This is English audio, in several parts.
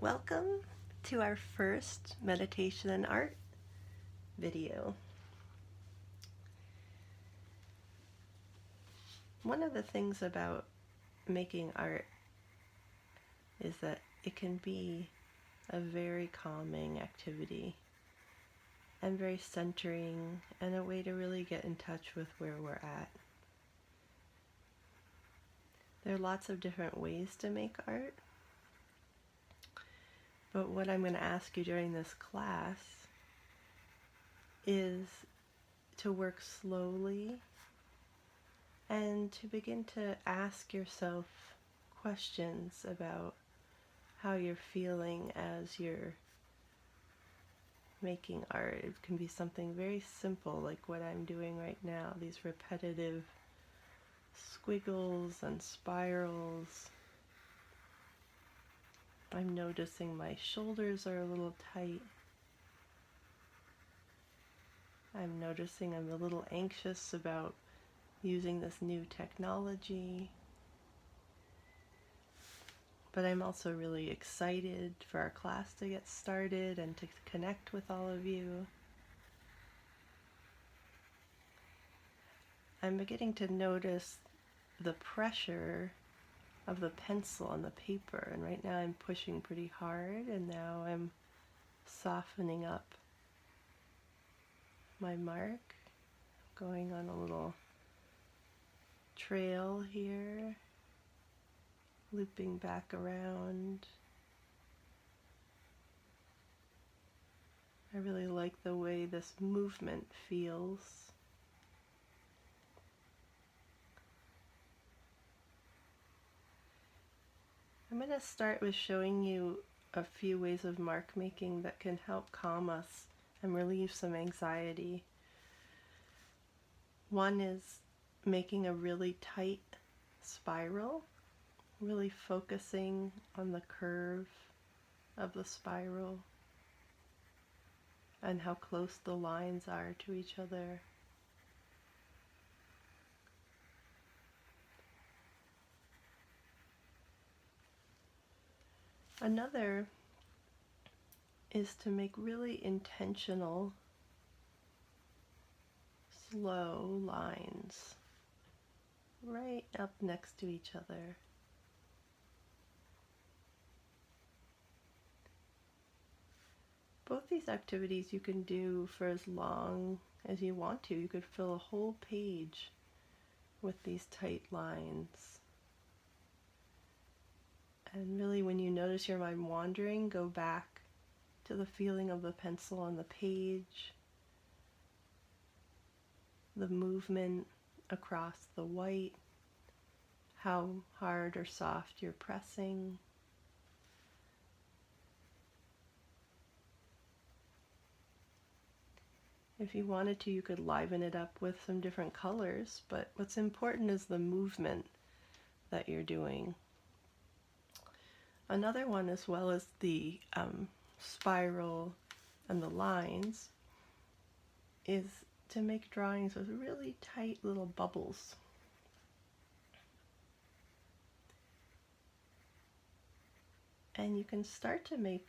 Welcome to our first meditation and art video. One of the things about making art is that it can be a very calming activity and very centering and a way to really get in touch with where we're at. There are lots of different ways to make art. But what I'm going to ask you during this class is to work slowly and to begin to ask yourself questions about how you're feeling as you're making art. It can be something very simple like what I'm doing right now, these repetitive squiggles and spirals. I'm noticing my shoulders are a little tight. I'm noticing I'm a little anxious about using this new technology. But I'm also really excited for our class to get started and to connect with all of you. I'm beginning to notice the pressure of the pencil on the paper, and right now I'm pushing pretty hard, and now I'm softening up my mark, going on a little trail here, looping back around. I really like the way this movement feels. I'm going to start with showing you a few ways of mark making that can help calm us and relieve some anxiety. One is making a really tight spiral, really focusing on the curve of the spiral and how close the lines are to each other. Another is to make really intentional, slow lines right up next to each other. Both these activities you can do for as long as you want to. You could fill a whole page with these tight lines. And really, when you notice your mind wandering, go back to the feeling of the pencil on the page, the movement across the white, how hard or soft you're pressing. If you wanted to, you could liven it up with some different colors, but what's important is the movement that you're doing. Another one, as well as the spiral and the lines, is to make drawings with really tight little bubbles. And you can start to make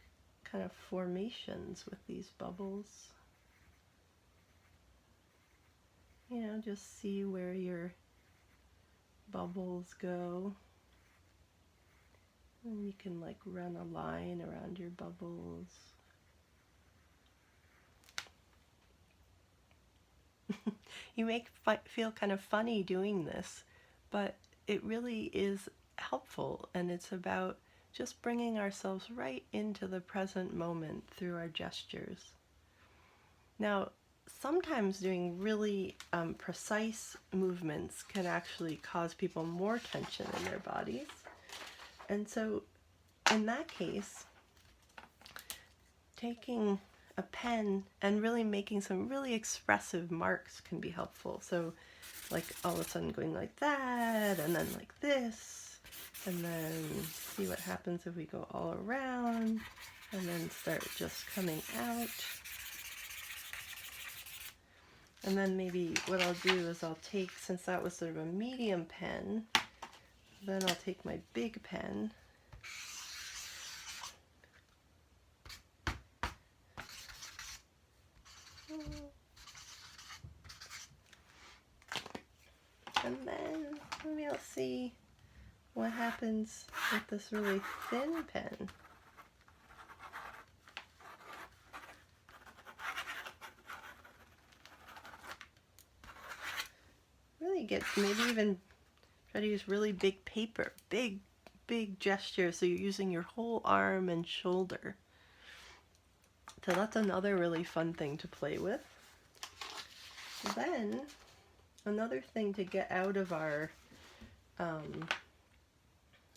kind of formations with these bubbles. You know, just see where your bubbles go. And you can like run a line around your bubbles. You may feel kind of funny doing this, but it really is helpful, and it's about just bringing ourselves right into the present moment through our gestures. Now, sometimes doing really precise movements can actually cause people more tension in their bodies. And so in that case, taking a pen and really making some really expressive marks can be helpful. So like all of a sudden going like that, and then like this, and then see what happens if we go all around, and then start just coming out. And then maybe what I'll do is I'll take, since that was sort of a medium pen, then I'll take my big pen And then we'll see what happens with this really thin pen. Really get, maybe even try to use really big paper, big gestures, so you're using your whole arm and shoulder. So that's another really fun thing to play with. Then another thing to get out of our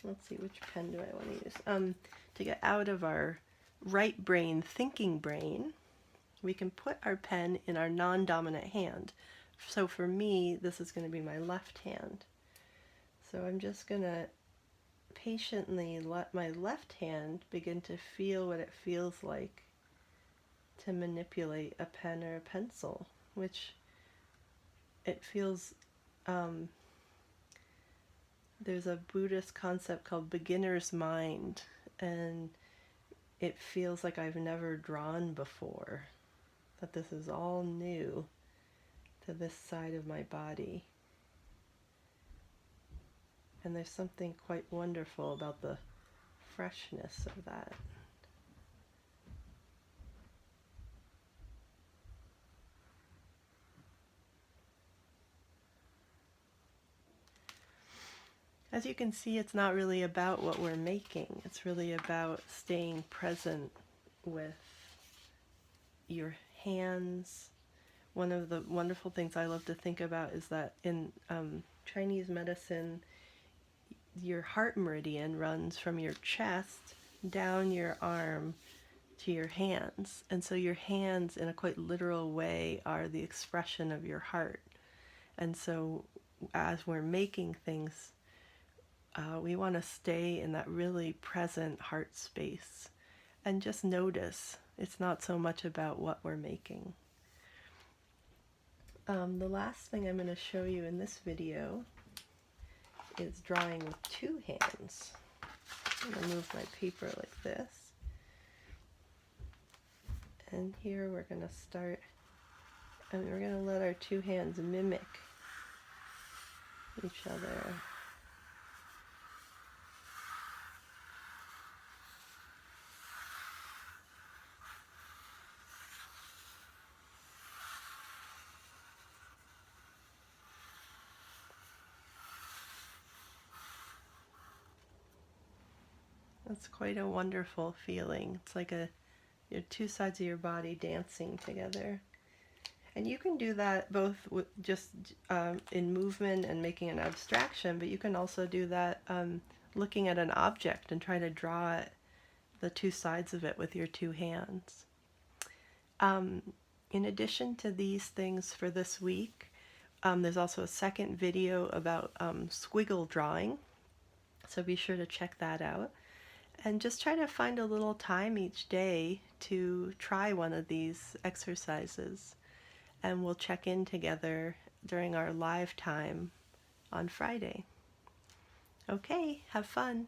let's see, which pen do I want to use? To get out of our right brain, thinking brain, we can put our pen in our non-dominant hand. So for me, this is going to be my left hand. So I'm just going to patiently let my left hand begin to feel what it feels like to manipulate a pen or a pencil, which it feels, there's a Buddhist concept called beginner's mind, and it feels like I've never drawn before, that this is all new to this side of my body. And there's something quite wonderful about the freshness of that. As you can see, it's not really about what we're making. It's really about staying present with your hands. One of the wonderful things I love to think about is that in Chinese medicine, your heart meridian runs from your chest down your arm to your hands. And so your hands, in a quite literal way, are the expression of your heart. And so as we're making things, we want to stay in that really present heart space and just notice. It's not so much about what we're making. The last thing I'm going to show you in this video is drawing with two hands. I'm going to move my paper like this. And here we're going to start, and we're going to let our two hands mimic each other. It's quite a wonderful feeling. It's like your two sides of your body dancing together. And you can do that both with just in movement and making an abstraction, but you can also do that looking at an object and try to draw it, the two sides of it with your two hands. In addition to these things for this week, there's also a second video about squiggle drawing, so be sure to check that out. And just try to find a little time each day to try one of these exercises. And we'll check in together during our live time on Friday. Okay, have fun.